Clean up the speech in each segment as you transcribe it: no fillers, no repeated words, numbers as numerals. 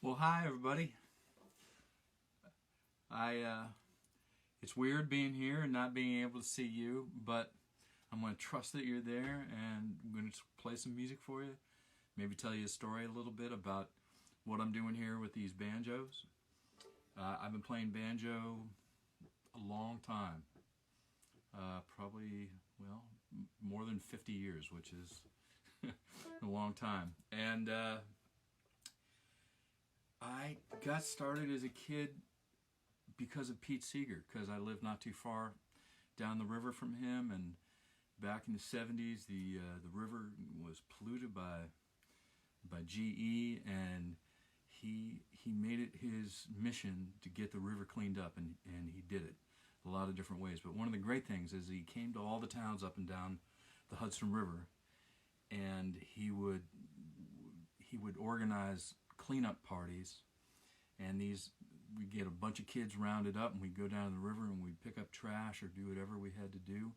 Well, hi everybody. It's weird being here and not being able to see you, but I'm going to trust that you're there, and I'm going to play some music for you. Maybe tell you a story a little bit about what I'm doing here with these banjos. I've been playing banjo a long time, probably, well, more than 50 years, which is a long time. And I got started as a kid because of Pete Seeger, because I lived not too far down the river from him, and back in the 70s the river was polluted by GE, and he made it his mission to get the river cleaned up, and he did it a lot of different ways. But one of the great things is he came to all the towns up and down the Hudson River, and he would organize cleanup parties, and we'd get a bunch of kids rounded up, and we'd go down to the river and we'd pick up trash or do whatever we had to do.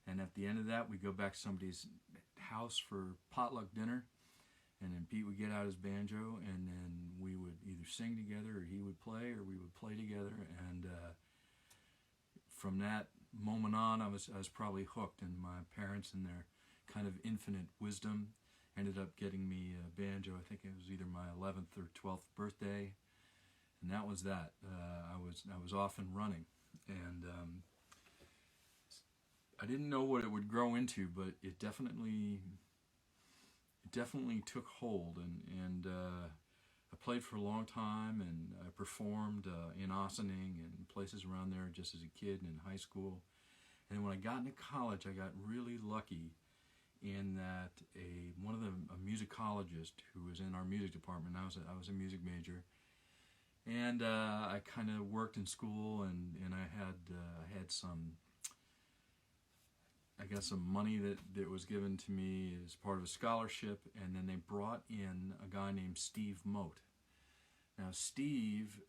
And at the end of that, we'd go back to somebody's house for potluck dinner, and then Pete would get out his banjo, and then we would either sing together, or he would play, or we would play together. And from that moment on, I was probably hooked, and my parents, in their kind of infinite wisdom, ended up getting me a banjo. I think it was either my 11th or 12th birthday, and that was that. I was off and running, and I didn't know what it would grow into, but it definitely took hold, and I played for a long time, and I performed in Ossining and places around there just as a kid and in high school. And when I got into college, I got really lucky in that a musicologist who was in our music department. I was a music major, and I kind of worked in school, and I had some, I got some money that was given to me as part of a scholarship, and then they brought in a guy named Steve Mote. Now Steve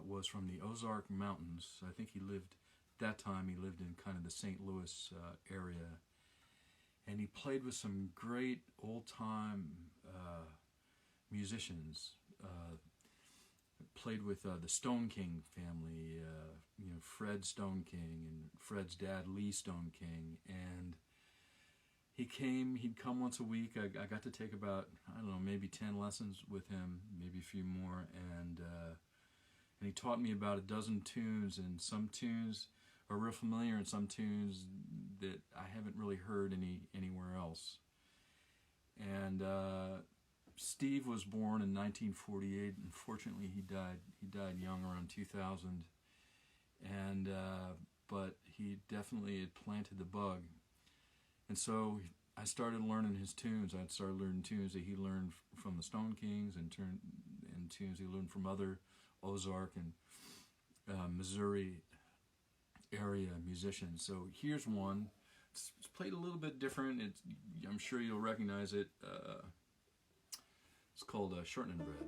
was from the Ozark Mountains. I think he lived in kind of the St. Louis area. And he played with some great old-time musicians. Played with the Stone King family, Fred Stone King and Fred's dad, Lee Stone King. And he'd come once a week. I got to take about, I don't know, maybe 10 lessons with him, maybe a few more. And he taught me about a dozen tunes, and some tunes are real familiar, and some tunes that I haven't really heard anywhere else. And Steve was born in 1948. Unfortunately, he died young, around 2000. And but he definitely had planted the bug. And so I started learning his tunes. I started learning tunes that he learned from the Stone Kings, and tunes he learned from other Ozark and Missouri area musicians. So here's one. It's played a little bit different. I'm sure you'll recognize it. It's called Shortening Bread.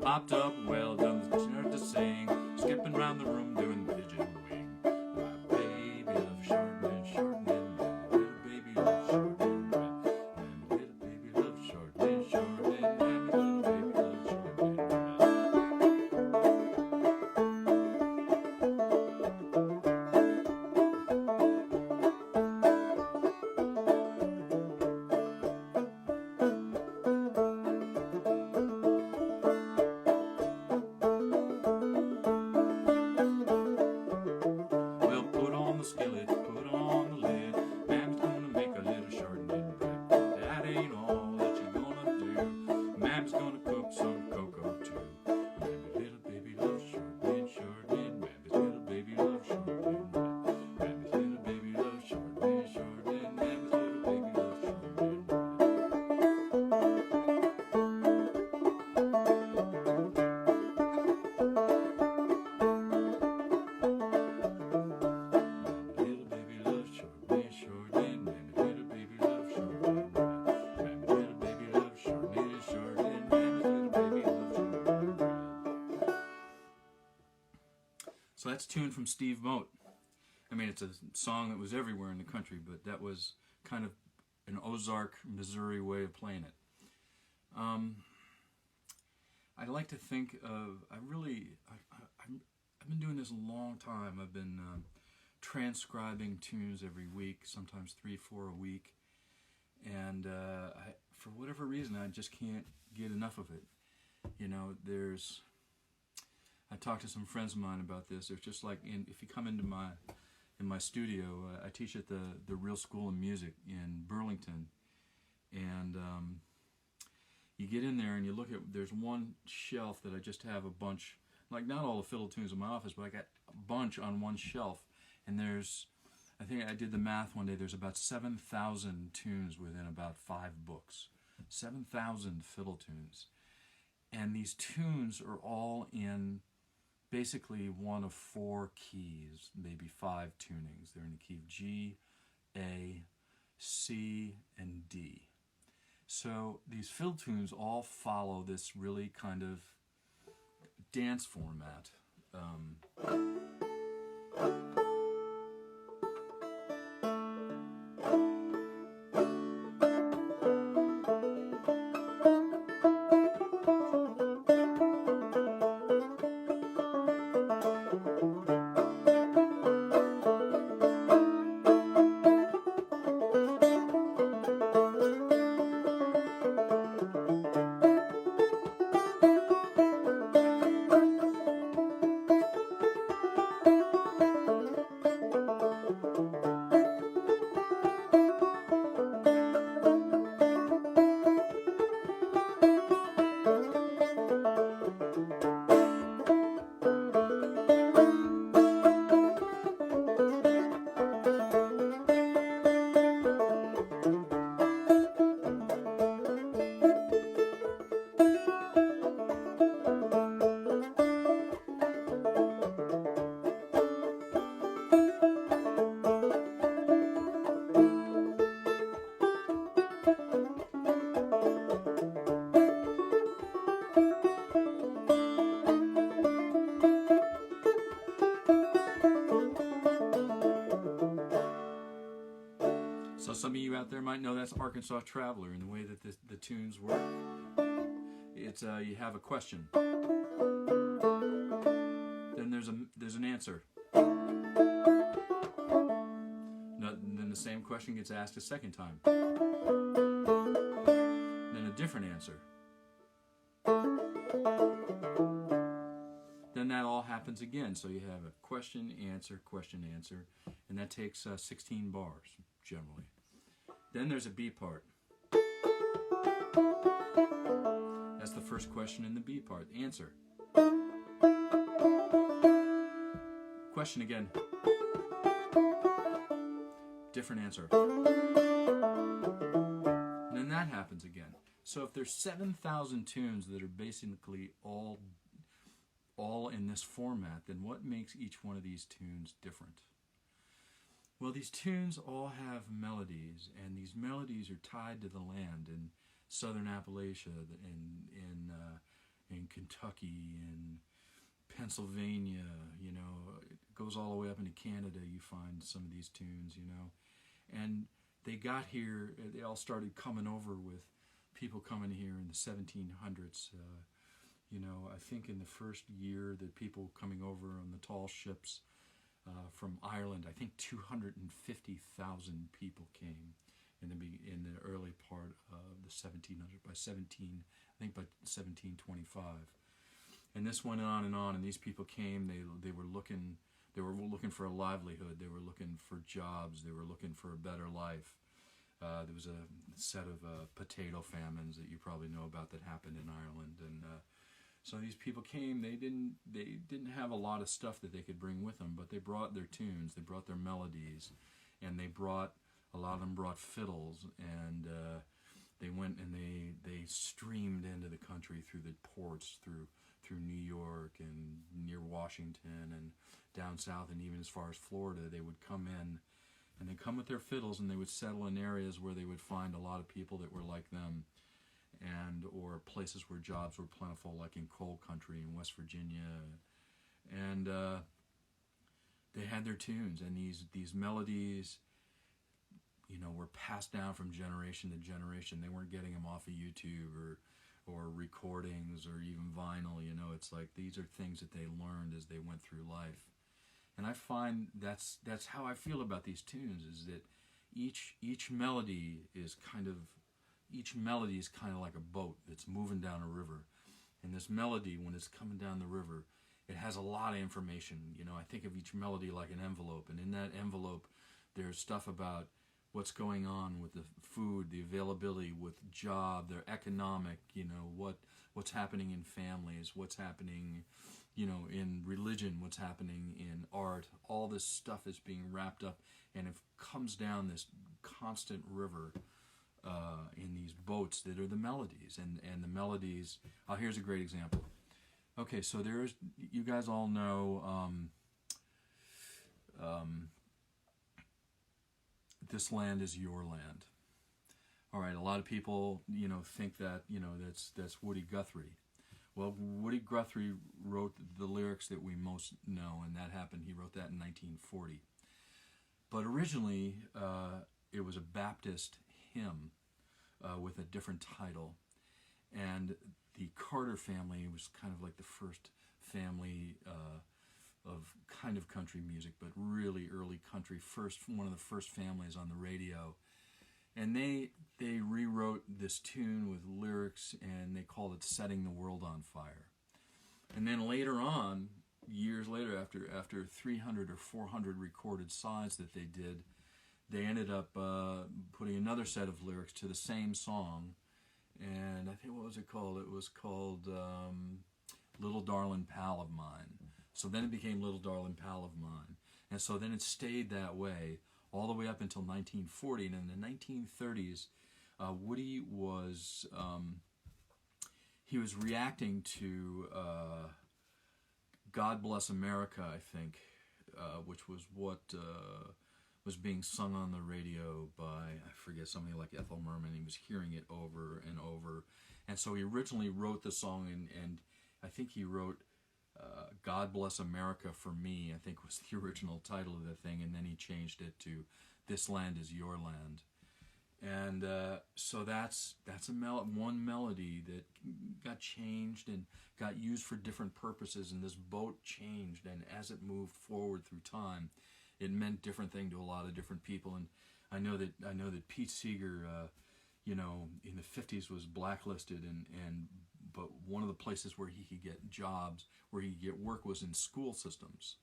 Popped up, well done, the turn to sing, skipping round the room doing pigeon wing. My So that's a tune from Steve Mote. I mean, it's a song that was everywhere in the country, but that was kind of an Ozark, Missouri way of playing it. I like to think of, I've been doing this a long time. I've been transcribing tunes every week, sometimes 3, 4 a week. And for whatever reason, I just can't get enough of it. You know, I talked to some friends of mine about this. There's just like, if you come into my studio, I teach at the Real School of Music in Burlington, and you get in there and you look at, there's one shelf that I just have a bunch, like not all the fiddle tunes in my office, but I got a bunch on one shelf, and I think I did the math one day, there's about 7,000 tunes within about 5 books. 7,000 fiddle tunes. And these tunes are all in basically one of 4 keys, maybe 5 tunings. They're in the key of G, A, C, and D. So these fiddle tunes all follow this really kind of dance format. Some of you out there might know that's Arkansas Traveler, and the way that the tunes work. It's you have a question, then there's an answer. Then the same question gets asked a second time. Then a different answer. Then that all happens again. So you have a question, answer, and that takes 16 bars generally. Then there's a B part. That's the first question in the B part. Answer. Question again. Different answer. And then that happens again. So if there's 7,000 tunes that are basically all in this format, then what makes each one of these tunes different? Well, these tunes all have melodies, and these melodies are tied to the land in southern Appalachia, in Kentucky, in Pennsylvania, you know, it goes all the way up into Canada. You find some of these tunes, you know, and they got here, they all started coming over with people coming here in the 1700s. You know, I think in the first year that people coming over on the tall ships from Ireland, I think 250,000 people came in the early part of the 1700s. By 1725, and this went on, and these people came. They were looking for a livelihood. They were looking for jobs. They were looking for a better life. There was a set of potato famines that you probably know about that happened in Ireland, and so these people came. They didn't have a lot of stuff that they could bring with them, but they brought their tunes, they brought their melodies, and a lot of them brought fiddles, and they went and they streamed into the country through the ports, through New York and near Washington and down south, and even as far as Florida. They would come in, and they'd come with their fiddles, and they would settle in areas where they would find a lot of people that were like them, or places where jobs were plentiful, like in coal country in West Virginia. And had their tunes, and these melodies, were passed down from generation to generation. They weren't getting them off of YouTube or recordings or even vinyl. It's like these are things that they learned as they went through life. And I find that's how I feel about these tunes, is that each melody is kind of like a boat that's moving down a river. And this melody, when it's coming down the river, it has a lot of information. I think of each melody like an envelope, and in that envelope there's stuff about what's going on with the food, the availability, with job, their economic, what's happening in families, what's happening, in religion, what's happening in art. All this stuff is being wrapped up, and it comes down this constant river in these boats that are the melodies. And the melodies, here's a great example. Okay, so you guys all know This Land Is Your Land. All right, a lot of people, think that, that's Woody Guthrie. Well, Woody Guthrie wrote the lyrics that we most know, and that happened, he wrote that in 1940. But originally, it was a Baptist hymn with a different title. And the Carter family was kind of like the first family of kind of country music, but really early country, one of the first families on the radio. And they rewrote this tune with lyrics, and they called it Setting the World on Fire. And then later on, years later, after 300 or 400 recorded sides that they did, they ended up putting another set of lyrics to the same song. And I think, what was it called? It was called Little Darlin' Pal of Mine. So then it became Little Darlin' Pal of Mine. And so then it stayed that way all the way up until 1940. And in the 1930s, Woody was he was reacting to God Bless America, I think, which was what was being sung on the radio by, I forget, somebody like Ethel Merman. He was hearing it over and over. And so he originally wrote the song, and I think he wrote God Bless America for Me, I think was the original title of the thing, and then he changed it to This Land Is Your Land. And so that's one melody that got changed and got used for different purposes, and this boat changed, and as it moved forward through time, it meant different thing to a lot of different people. And I know that Pete Seeger, in the 50s was blacklisted, but one of the places where he could get jobs, where he could get work, was in school systems.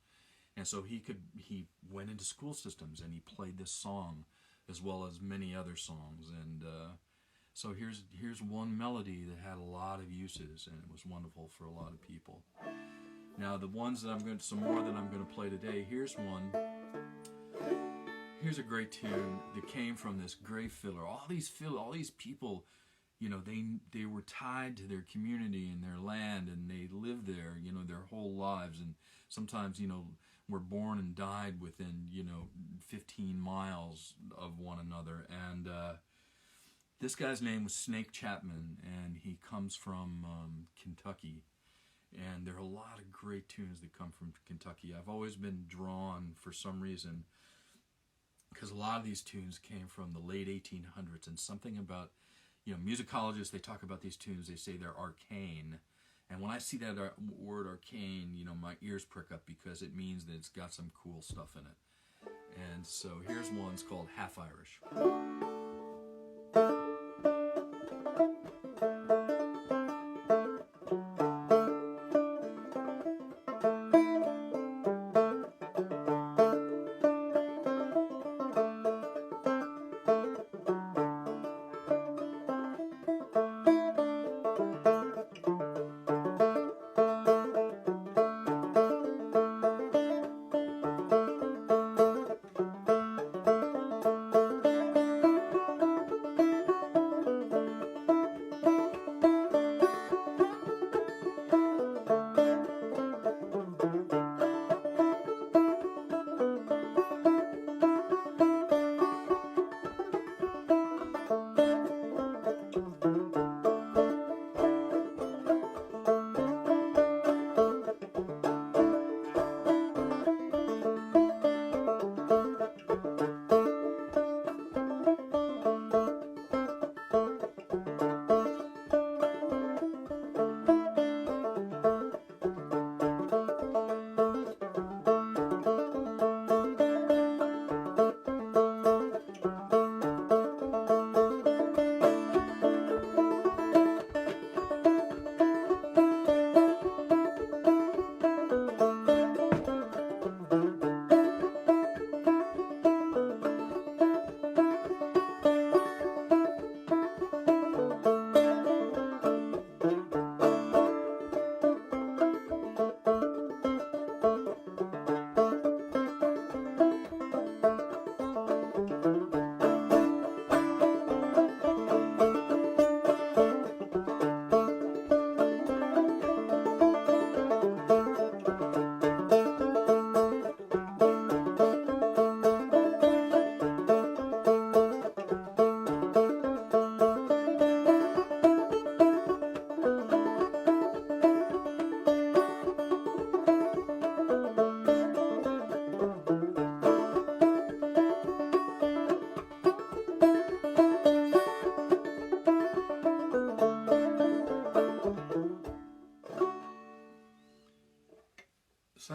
And so he went into school systems and he played this song as well as many other songs. And so here's one melody that had a lot of uses, and it was wonderful for a lot of people. Now the ones that some more that I'm going to play today. Here's one. Here's a great tune that came from this great fiddler. All these people, they were tied to their community and their land, and they lived there, their whole lives. And sometimes, were born and died within, 15 miles of one another. And this guy's name was Snake Chapman, and he comes from Kentucky. And there are a lot of great tunes that come from Kentucky. I've always been drawn, for some reason, because a lot of these tunes came from the late 1800s, and something about, musicologists, they talk about these tunes, they say they're arcane. And when I see that word arcane, my ears prick up, because it means that it's got some cool stuff in it. And so here's one, it's called Half Irish.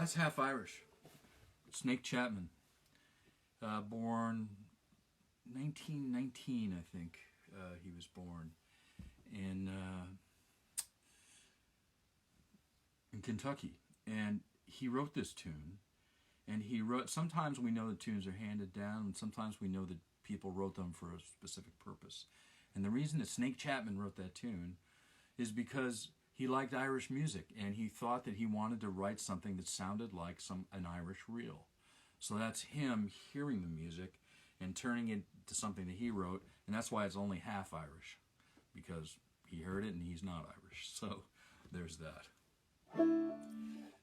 that's half Irish. Snake Chapman, born 1919, I think he was born in Kentucky, and he wrote this tune. And he wrote. Sometimes we know the tunes are handed down, and sometimes we know that people wrote them for a specific purpose. And the reason that Snake Chapman wrote that tune is because he liked Irish music, and he thought that he wanted to write something that sounded like an Irish reel. So that's him hearing the music and turning it to something that he wrote, and that's why it's only half Irish, because he heard it and he's not Irish. So there's that.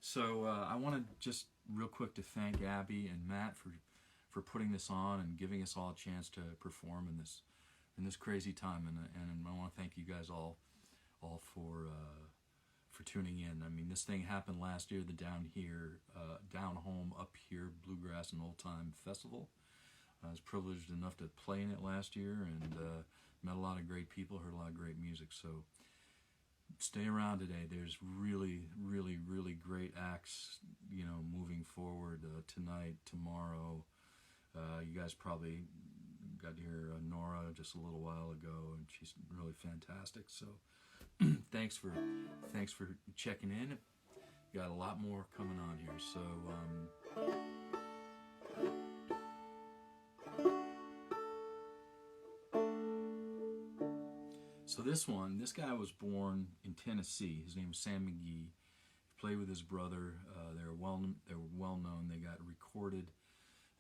So I want to just real quick to thank Abby and Matt for putting this on and giving us all a chance to perform in this crazy time, and I want to thank you guys all for tuning in. I mean, this thing happened last year, the Down Home Up Here Bluegrass and Old Time Festival. I was privileged enough to play in it last year, and met a lot of great people, heard a lot of great music. So stay around today. There's really, really, really great acts, moving forward tonight, tomorrow. You guys probably got to hear Nora just a little while ago, and she's really fantastic. So thanks for checking in. Got a lot more coming on here. So this guy was born in Tennessee. His name was Sam Mcgee. He played with his brother. They were well known. They got recorded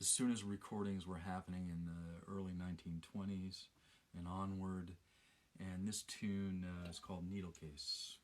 as soon as recordings were happening in the early 1920s and onward. And this tune is called Needle Case.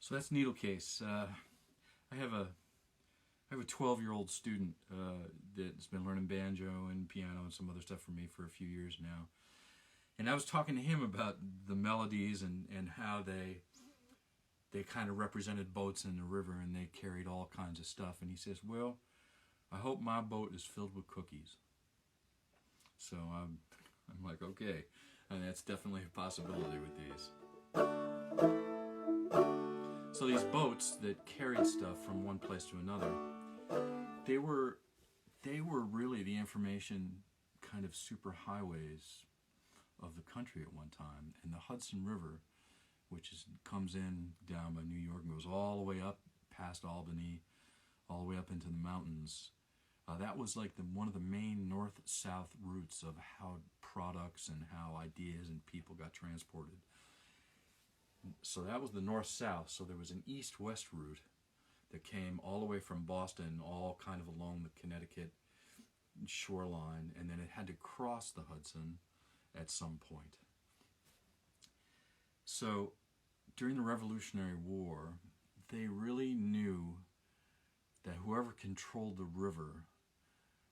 So that's Needle Case. I have a 12-year-old student that's been learning banjo and piano and some other stuff from me for a few years now. And I was talking to him about the melodies and how they kind of represented boats in the river, and they carried all kinds of stuff. And he says, well, I hope my boat is filled with cookies. So I'm like, okay. And that's definitely a possibility with these. So these boats that carried stuff from one place to another, they were really the information kind of superhighways of the country at one time. And the Hudson River, which comes in down by New York and goes all the way up past Albany, all the way up into the mountains. That was like one of the main north-south routes of how products and how ideas and people got transported. So that was the north-south. So there was an east-west route, that came all the way from Boston, all kind of along the Connecticut shoreline, and then it had to cross the Hudson at some point. So during the Revolutionary War, they really knew that whoever controlled the river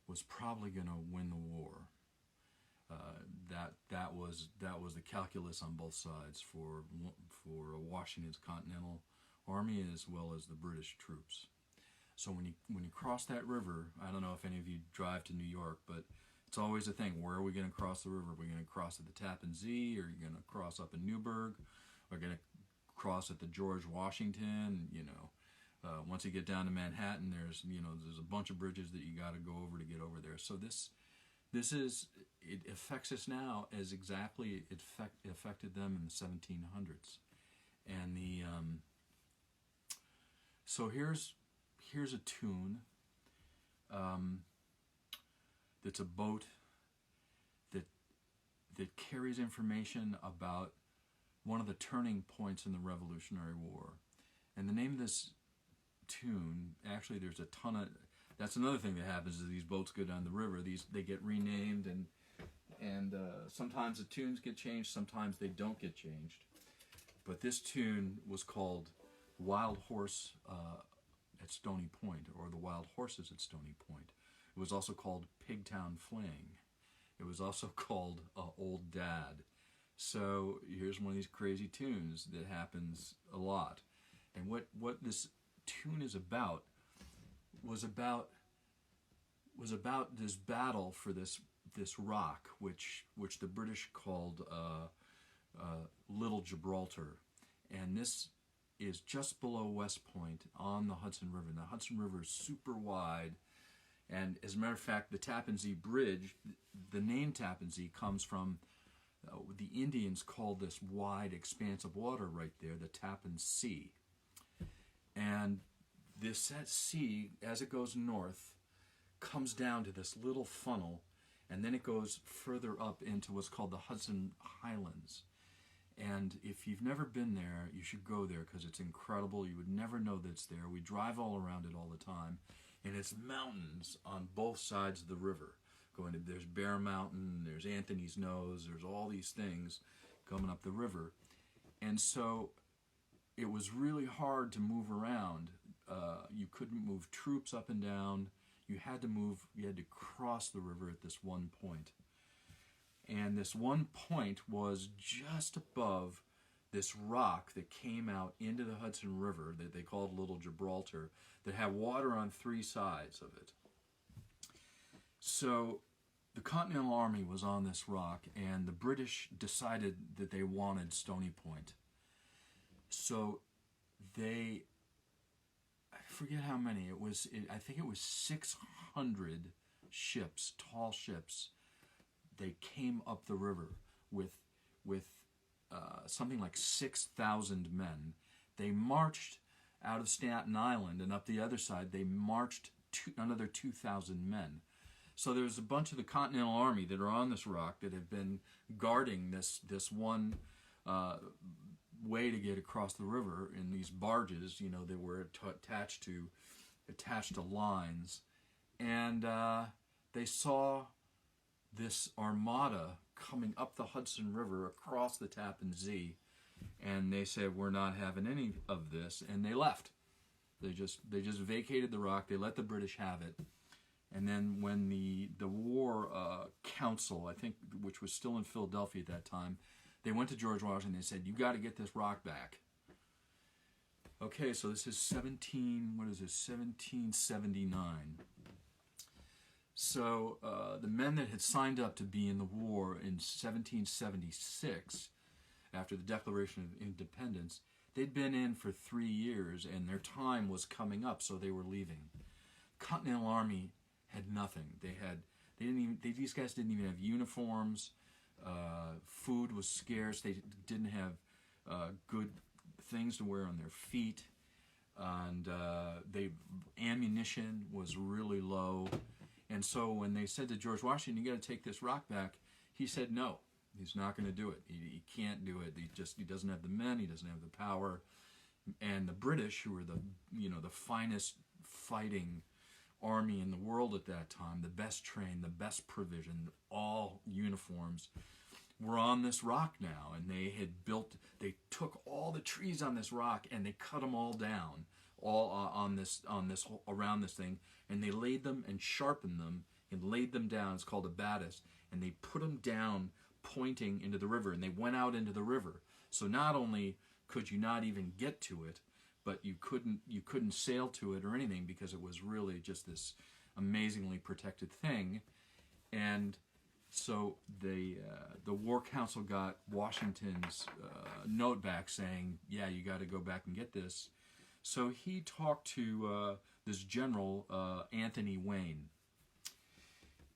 was probably going to win the war. That was the calculus on both sides for Washington's Continental Army as well as the British troops. So when you cross that river, I don't know if any of you drive to New York, but it's always a thing. Where are we going to cross the river? Are we going to cross at the Tappan Zee? Or are you going to cross up in Newburgh? Are we going to cross at the George Washington? Once you get down to Manhattan, there's a bunch of bridges that you got to go over to get over there. So it affects us now as exactly it affected them in the 1700s. And so here's a tune that's a boat that carries information about one of the turning points in the Revolutionary War. And the name of this tune, actually there's a ton of, that's another thing that happens is these boats go down the river, they get renamed, and sometimes the tunes get changed, sometimes they don't get changed. But this tune was called Wild Horse at Stony Point, or the Wild Horses at Stony Point. It was also called Pigtown Fling. It was also called Old Dad. So here's one of these crazy tunes that happens a lot. And what this tune is about was about this battle for this rock, which the British called Little Gibraltar, and this is just below West Point on the Hudson River. And the Hudson River is super wide, and as a matter of fact, the Tappan Zee Bridge, the name Tappan Zee comes from the Indians called this wide expanse of water right there the Tappan Sea. And this sea, as it goes north, comes down to this little funnel, and then it goes further up into what's called the Hudson Highlands. And if you've never been there, you should go there because it's incredible. You would never know that it's there. We drive all around it all the time, and it's mountains on both sides of the river. There's Bear Mountain, there's Anthony's Nose, there's all these things coming up the river. And so it was really hard to move around. You couldn't move troops up and down. You had to cross the river at this one point. And this one point was just above this rock that came out into the Hudson River that they called Little Gibraltar, that had water on three sides of it. So the Continental Army was on this rock, and the British decided that they wanted Stony Point. So I forget how many, I think it was 600 ships, tall ships. They came up the river with something like 6,000 men. They marched out of Staten Island, and up the other side, they marched another 2,000 men. So there's a bunch of the Continental Army that are on this rock that have been guarding this one way to get across the river in these barges, that were attached to lines. And they saw this armada coming up the Hudson River across the Tappan Zee, and they said, we're not having any of this, and they left. They just vacated the rock. They let the British have it. And then when the War Council, I think, which was still in Philadelphia at that time, they went to George Washington and they said, you got to get this rock back. Okay, so this is 1779. So the men that had signed up to be in the war in 1776, after the Declaration of Independence, they'd been in for 3 years, and their time was coming up, so they were leaving. Continental Army had nothing. These guys didn't even have uniforms. Food was scarce. They didn't have good things to wear on their feet, and ammunition was really low. And so when they said to George Washington, you got to take this rock back, he said no. He's not going to do it. He can't do it. He doesn't have the men. He doesn't have the power. And the British, who were the the finest fighting army in the world at that time, the best trained, the best provisioned, all uniforms, were on this rock now, and they took all the trees on this rock and they cut them all down, all on this around this thing, and they laid them and sharpened them and laid them down. It's called a battis, and they put them down pointing into the river, and they went out into the river. So not only could you not even get to it, but you couldn't sail to it or anything, because it was really just this amazingly protected thing. And so the War Council got Washington's note back saying, yeah, you got to go back and get this. So he talked to this general, Anthony Wayne.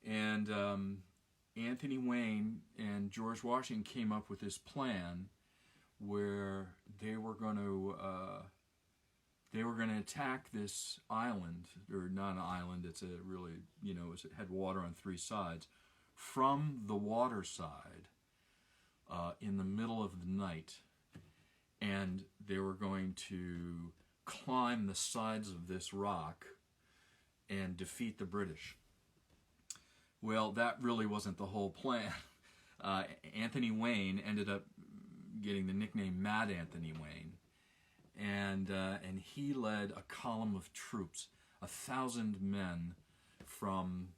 And Anthony Wayne and George Washington came up with this plan where they were going to attack this island, or not an island, it's a really, it had water on three sides, from the water side in the middle of the night. And they were going to climb the sides of this rock and defeat the British. Well, that really wasn't the whole plan. Anthony Wayne ended up getting the nickname Mad Anthony Wayne. And he led a column of troops, 1,000 men from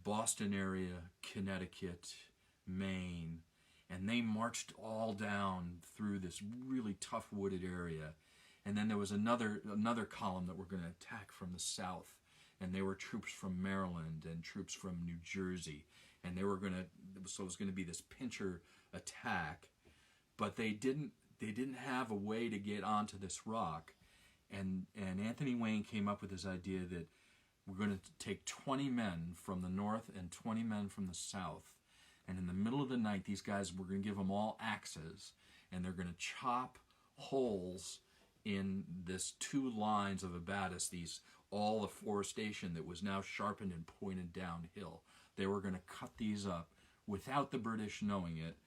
Boston area, Connecticut, Maine, and they marched all down through this really tough wooded area. And then there was another column that were going to attack from the south, and they were troops from Maryland and troops from New Jersey, and so it was going to be this pincher attack, but they didn't have a way to get onto this rock, and Anthony Wayne came up with this idea that we're going to take 20 men from the north and 20 men from the south, and in the middle of the night, these guys, we're going to give them all axes, and they're going to chop holes in this two lines of abatis, all the forestation that was now sharpened and pointed downhill. They were going to cut these up without the British knowing it,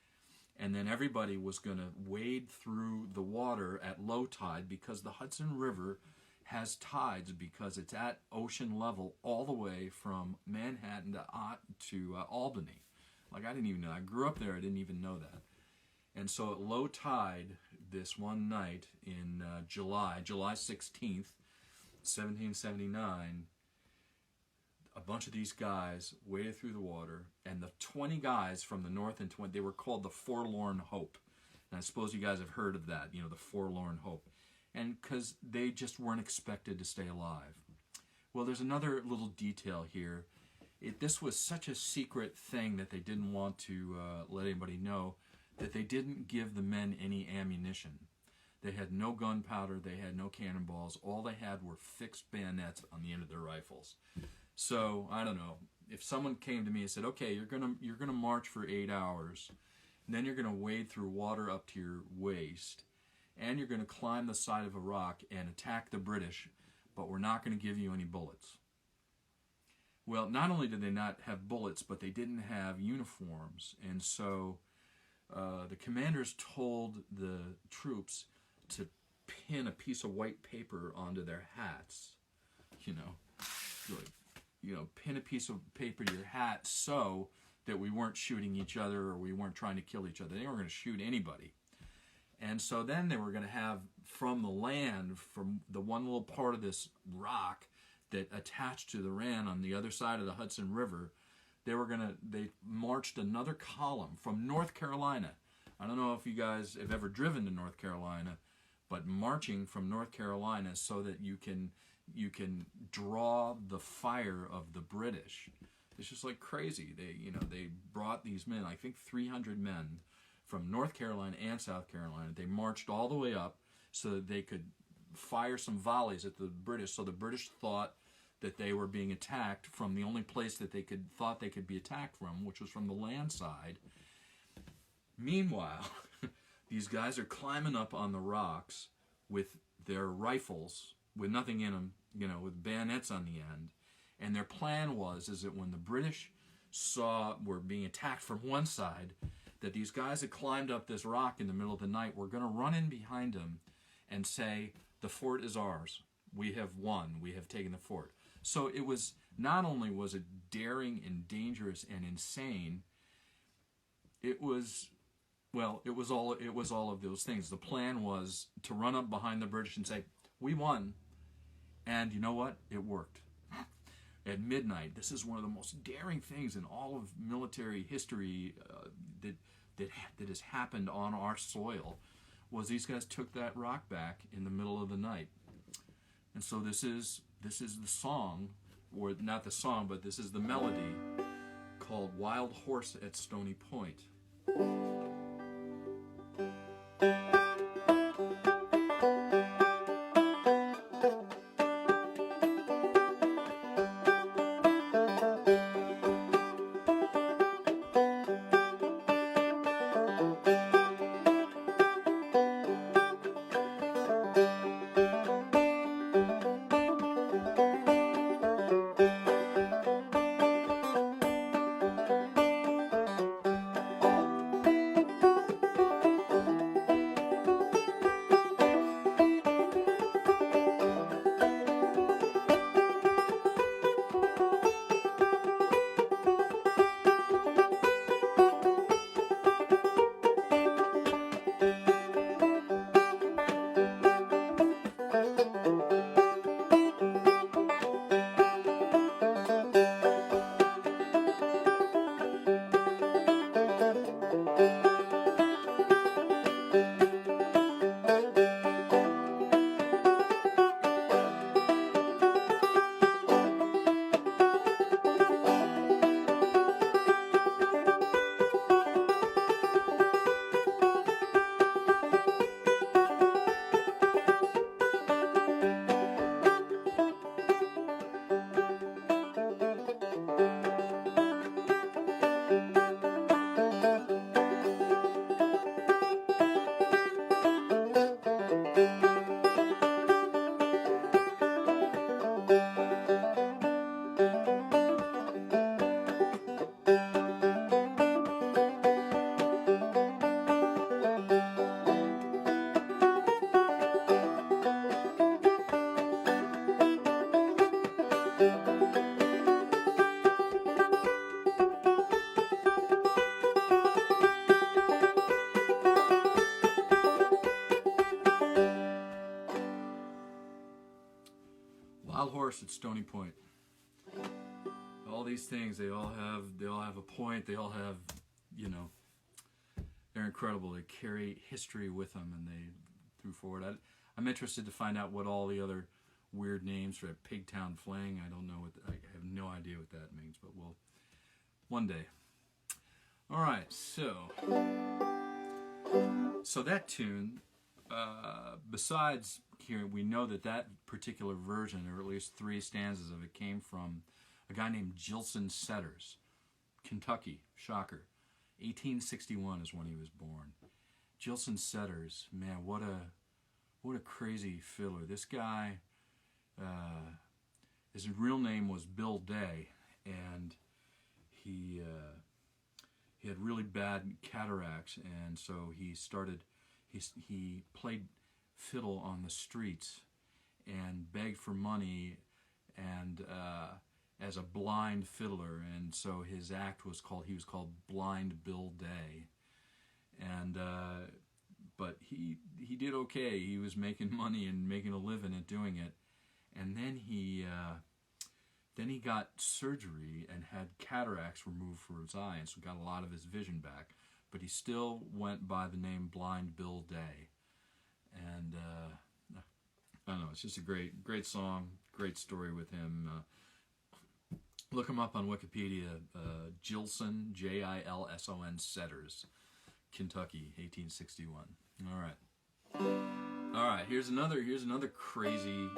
and then everybody was going to wade through the water at low tide, because the Hudson River has tides, because it's at ocean level all the way from Manhattan to Albany. Like, I didn't even know. I grew up there. I didn't even know that. And so at low tide, this one night in July 16th, 1779, a bunch of these guys waded through the water, and the 20 guys from the north and 20, they were called the Forlorn Hope. And I suppose you guys have heard of that, the Forlorn Hope. And because they just weren't expected to stay alive. Well, there's another little detail here. This was such a secret thing that they didn't want to let anybody know, that they didn't give the men any ammunition. They had no gunpowder, they had no cannonballs. All they had were fixed bayonets on the end of their rifles. So, I don't know, if someone came to me and said, okay, you're gonna march for 8 hours, and then you're gonna wade through water up to your waist, and you're gonna climb the side of a rock and attack the British, but we're not gonna give you any bullets. Well, not only did they not have bullets, but they didn't have uniforms, and so the commanders told the troops to pin a piece of white paper onto their hats, pin a piece of paper to your hat so that we weren't shooting each other or we weren't trying to kill each other. They weren't going to shoot anybody. And so then they were going to have from the land, from the one little part of this rock that attached to the ran on the other side of the Hudson River, they marched another column from North Carolina. I don't know if you guys have ever driven to North Carolina, but marching from North Carolina so that you can draw the fire of the British. It's just like crazy. They brought these men, I think 300 men from North Carolina and South Carolina. They marched all the way up so that they could fire some volleys at the British. So the British thought that they were being attacked from the only place that they thought they could be attacked from, which was from the land side. Meanwhile, these guys are climbing up on the rocks with their rifles, with nothing in them, with bayonets on the end. And their plan was that when the British were being attacked from one side, that these guys had climbed up this rock in the middle of the night were going to run in behind them and say, the fort is ours. We have won. We have taken the fort. So it was, not only was it daring and dangerous and insane, it was, well, it was all of those things. The plan was to run up behind the British and say, we won. And you know what? It worked. At midnight, this is one of the most daring things in all of military history that has happened on our soil, was these guys took that rock back in the middle of the night. And so this is the song, or not the song, but this is the melody called Wild Horse at Stony Point. Wild Horse at Stony Point. All these things, they all have a point. They all have, they're incredible. They carry history with them, and they threw forward. I'm interested to find out what all the other weird names for Pigtown Fling. I don't know I have no idea what that means, but we'll one day. All right, so that tune, besides here, we know that particular version, or at least 3 stanzas of it, came from a guy named Gilson Setters, Kentucky. Shocker. 1861 is when he was born. Gilson Setters, man, what a crazy fiddler. This guy, his real name was Bill Day, and he had really bad cataracts, and so he played fiddle on the streets and begged for money, and as a blind fiddler, and so his act was called Blind Bill Day, and but he did okay. He was making money and making a living at doing it, and then he got surgery and had cataracts removed from his eye, and so got a lot of his vision back, but he still went by the name Blind Bill Day. And I don't know, it's just a great song, great story with him. Look him up on Wikipedia. Gilson, Jilson Setters, Kentucky, 1861. All right. Here's another crazy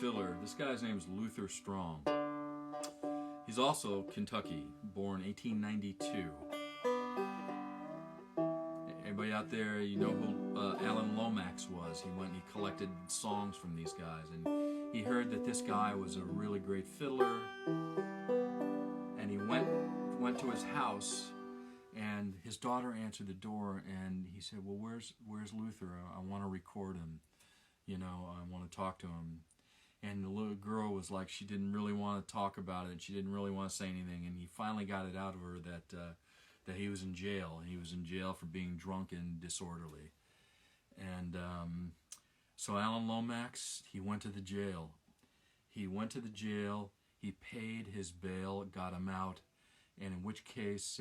fiddler. This guy's name is Luther Strong. He's also Kentucky, born 1892. Everybody out there, you know who Alan Lomax was. He went and he collected songs from these guys, and he heard that this guy was a really great fiddler, and he went to his house And his daughter answered the door, and he said, "Well, where's Luther? I want to record him. You know, I want to talk to him." And the little girl was like, she didn't really want to talk about it. She didn't really want to say anything. And he finally got it out of her that he was in jail. He was in jail for being drunk and disorderly. And so Alan Lomax, he went to the jail. He went to the jail. He paid his bail, got him out. And in which case,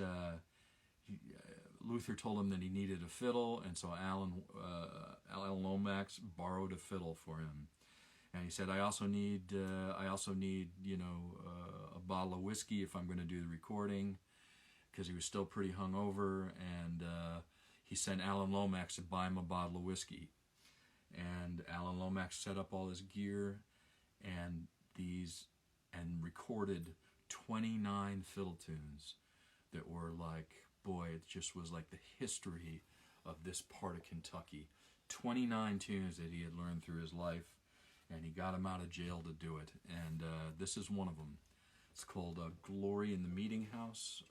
Luther told him that he needed a fiddle, and so Alan Lomax borrowed a fiddle for him. And he said, I also need a bottle of whiskey if I'm going to do the recording, because he was still pretty hungover. And he sent Alan Lomax to buy him a bottle of whiskey. And Alan Lomax set up all his gear and recorded 29 fiddle tunes that were like, boy, it just was like the history of this part of Kentucky. 29 tunes that he had learned through his life, and he got him out of jail to do it. And this is one of them. It's called Glory in the Meeting House.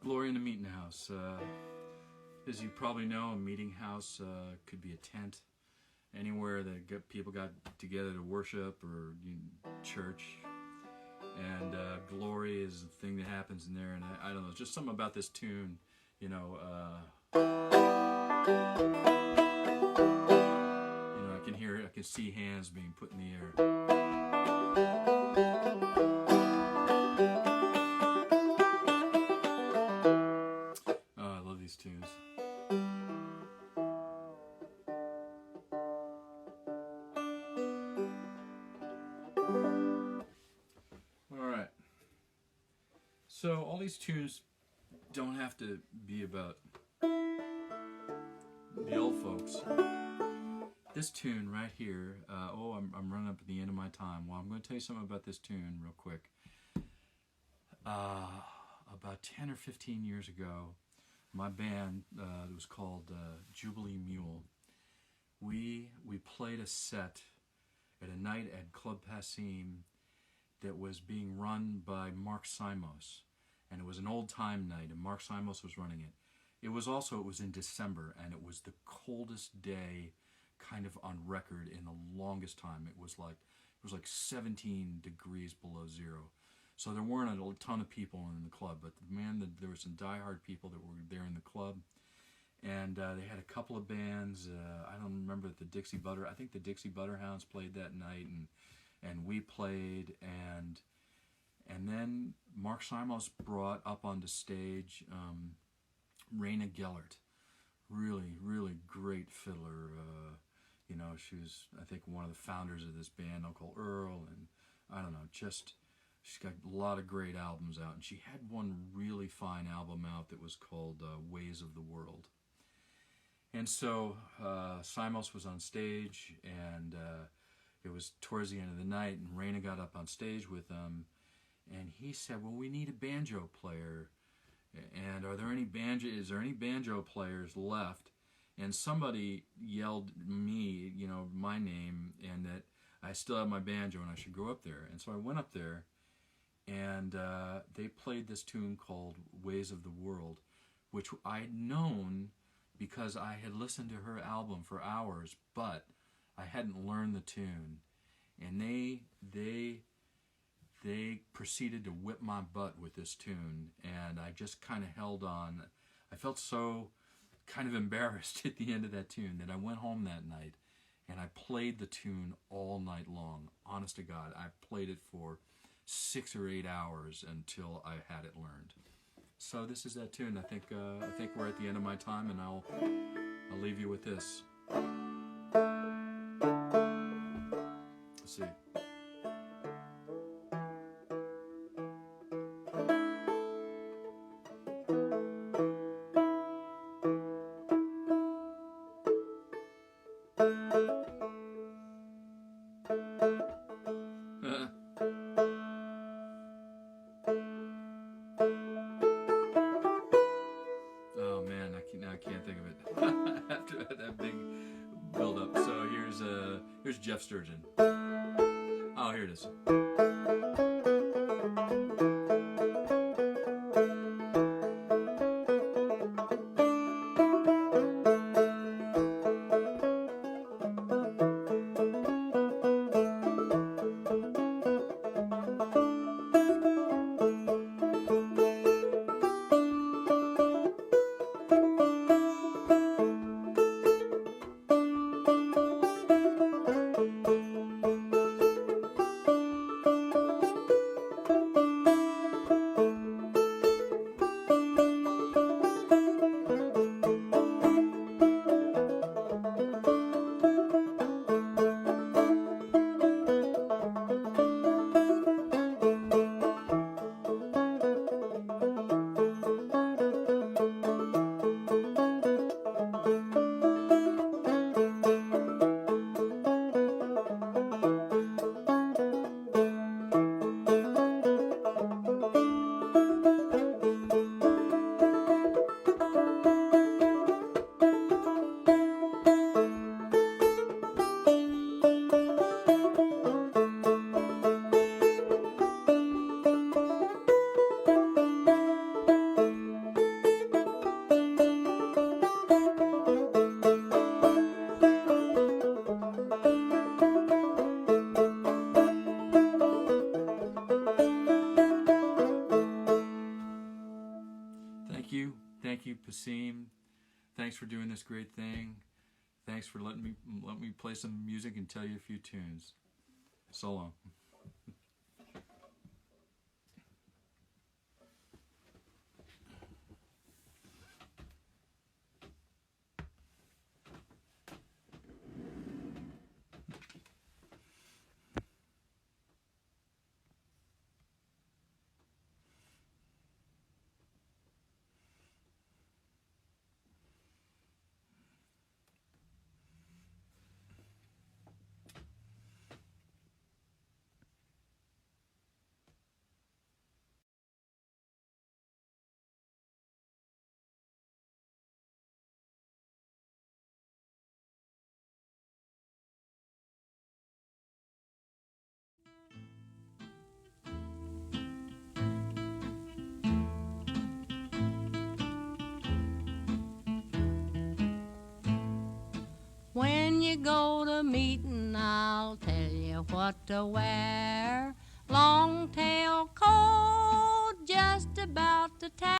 Glory in the Meeting House. As you probably know, a meeting house could be a tent, anywhere that people got together to worship, or church. And glory is the thing that happens in there. And I don't know, just something about this tune, I can hear it, I can see hands being put in the air. Tunes. Alright. So all these tunes don't have to be about the old folks. This tune right here, I'm running up at the end of my time. Well, I'm going to tell you something about this tune real quick. About 10 or 15 years ago, my band, that was called Jubilee Mule, we played a set at a night at Club Passim that was being run by Mark Simos, and it was an old time night, and Mark Simos was running it. It was in December, and it was the coldest day kind of on record in the longest time. It was like it was like 17 degrees below zero. So there weren't a ton of people in the club, but man, there were some diehard people that were there in the club. And they had a couple of bands. I don't remember the Dixie Butter. I think the Dixie Butterhounds played that night, and we played. And then Mark Simos brought up onto stage Raina Gellert, really, really great fiddler. You know, she was, I think, one of the founders of this band, Uncle Earl, and I don't know, just she's got a lot of great albums out. And she had one really fine album out that was called Ways of the World. And so Simos was on stage, and it was towards the end of the night, and Raina got up on stage with him, and he said, well, we need a banjo player, and is there any banjo players left? And somebody yelled me, you know, my name, and that I still have my banjo and I should go up there. And so I went up there, and they played this tune called Ways of the World, which I'd known because I had listened to her album for hours, but I hadn't learned the tune. And they proceeded to whip my butt with this tune, and I just kind of held on. I felt so kind of embarrassed at the end of that tune that I went home that night and I played the tune all night long. Honest to God, I played it for 6 or 8 hours until I had it learned. So this is that tune. I think we're at the end of my time, and I'll leave you with this. Let's see. Jeff Sturgeon. Oh, here it is. Thank you, Passim. Thanks for doing this great thing. Thanks for letting me play some music and tell you a few tunes. So long. you go to meeting, I'll tell you what to wear. Long tail coat just about to